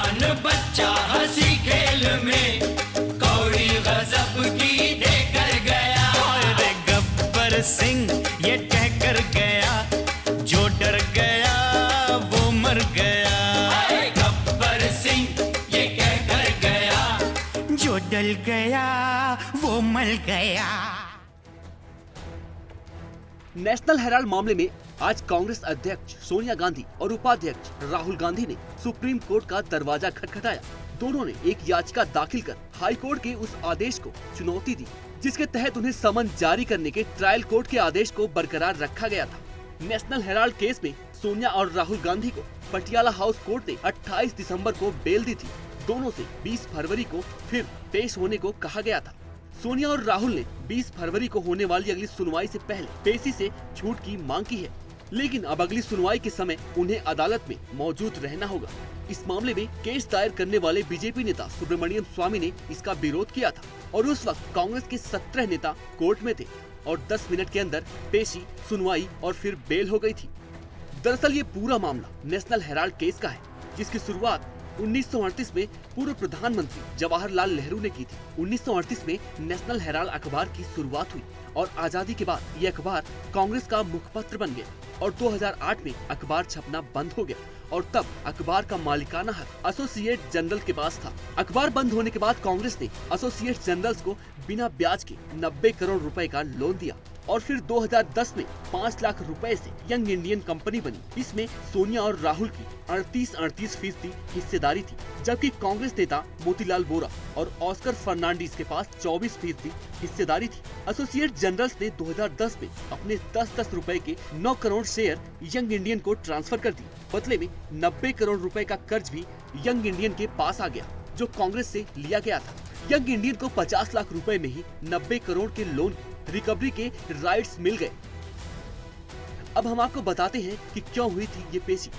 जवान बच्चा हंसी खेल में कौड़ी गजब की देकर गया। अरे गब्बर सिंह ये कह कर गया, जो डर गया वो मर गया। अरे गब्बर सिंह ये कह कर गया, जो डल गया वो मर गया। नेशनल हेराल्ड मामले में आज कांग्रेस अध्यक्ष सोनिया गांधी और उपाध्यक्ष राहुल गांधी ने सुप्रीम कोर्ट का दरवाजा खटखटाया। दोनों ने एक याचिका दाखिल कर हाई कोर्ट के उस आदेश को चुनौती दी जिसके तहत उन्हें समन जारी करने के ट्रायल कोर्ट के आदेश को बरकरार रखा गया था। नेशनल हेराल्ड केस में सोनिया और राहुल गांधी को पटियाला हाउस कोर्ट ने 28 दिसंबर को बेल दी थी। दोनों से 20 फरवरी को फिर पेश होने को कहा गया था। सोनिया और राहुल ने 20 फरवरी को होने वाली अगली सुनवाई से पहले पेशी से छूट की मांग की है, लेकिन अब अगली सुनवाई के समय उन्हें अदालत में मौजूद रहना होगा। इस मामले में केस दायर करने वाले बीजेपी नेता सुब्रमण्यम स्वामी ने इसका विरोध किया था और उस वक्त कांग्रेस के 17 नेता कोर्ट में थे और 10 मिनट के अंदर पेशी, सुनवाई और फिर बेल हो गई थी। दरअसल ये पूरा मामला नेशनल हेराल्ड केस का है, जिसकी शुरुआत 1938 में पूर्व प्रधानमंत्री जवाहरलाल नेहरू ने की थी। 1938 में नेशनल हेराल्ड अखबार की शुरुआत हुई और आजादी के बाद ये अखबार कांग्रेस का मुखपत्र बन गया और 2008 में अखबार छपना बंद हो गया और तब अखबार का मालिकाना हक एसोसिएट जनरल के पास था। अखबार बंद होने के बाद कांग्रेस ने एसोसिएट जनरल्स को बिना ब्याज के 90 करोड़ रुपए का लोन दिया और फिर 2010 में 5 लाख रुपए से यंग इंडियन कंपनी बनी। इसमें सोनिया और राहुल की 38% हिस्सेदारी थी, जबकि कांग्रेस नेता मोतीलाल वोरा और ऑस्कर फर्नांडीज के पास 24% हिस्सेदारी थी। एसोसिएट जनरल्स ने 2010 में अपने 10-10 रुपए के 9 करोड़ शेयर यंग इंडियन को ट्रांसफर कर दिए। बदले में 90 करोड़ रुपए का कर्ज भी यंग इंडियन के पास आ गया, जो कांग्रेस से लिया गया था। यंग इंडियन को 50 लाख रुपए में ही 90 करोड़ के लोन रिकवरी के राइट्स मिल गए। अब हम आपको बताते हैं कि क्यों हुई थी ये पेशी।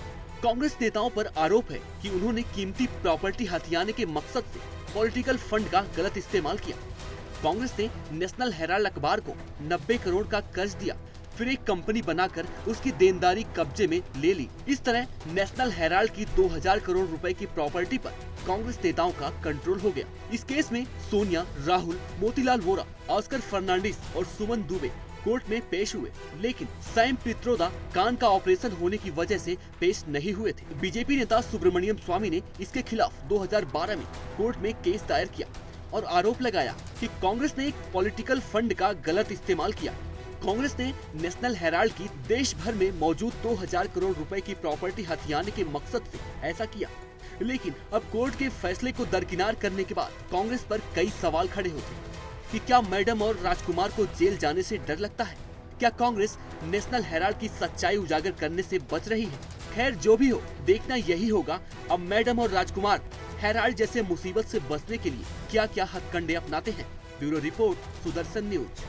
कांग्रेस नेताओं पर आरोप है कि उन्होंने कीमती प्रॉपर्टी हथियाने के मकसद से पॉलिटिकल फंड का गलत इस्तेमाल किया। कांग्रेस ने नेशनल हेराल्ड अखबार को 90 करोड़ का कर्ज दिया, फिर एक कंपनी बनाकर उसकी देनदारी कब्जे में ले ली। इस तरह नेशनल हेराल्ड की 2000 करोड़ रुपए की प्रॉपर्टी पर कांग्रेस नेताओं का कंट्रोल हो गया। इस केस में सोनिया, राहुल, मोतीलाल वोरा, ऑस्कर फर्नांडीज और सुमन दुबे कोर्ट में पेश हुए, लेकिन सैम पित्रोदा कान का ऑपरेशन होने की वजह से पेश नहीं हुए थे। बीजेपी नेता सुब्रमण्यम स्वामी ने इसके खिलाफ 2012 में कोर्ट में केस दायर किया और आरोप लगाया कि कांग्रेस ने एक पॉलिटिकल फंड का गलत इस्तेमाल किया। कांग्रेस ने नेशनल हेराल्ड की देश भर में मौजूद 2000 करोड़ रुपए की प्रॉपर्टी हथियाने के मकसद से ऐसा किया, लेकिन अब कोर्ट के फैसले को दरकिनार करने के बाद कांग्रेस पर कई सवाल खड़े होते हैं कि क्या मैडम और राजकुमार को जेल जाने से डर लगता है? क्या कांग्रेस नेशनल हेराल्ड की सच्चाई उजागर करने से बच रही है? खैर, जो भी हो, देखना यही होगा अब मैडम और राजकुमार हेराल्ड जैसे मुसीबत से बचने के लिए क्या क्या हथकंडे अपनाते हैं। Bureau report, Sudarshan news.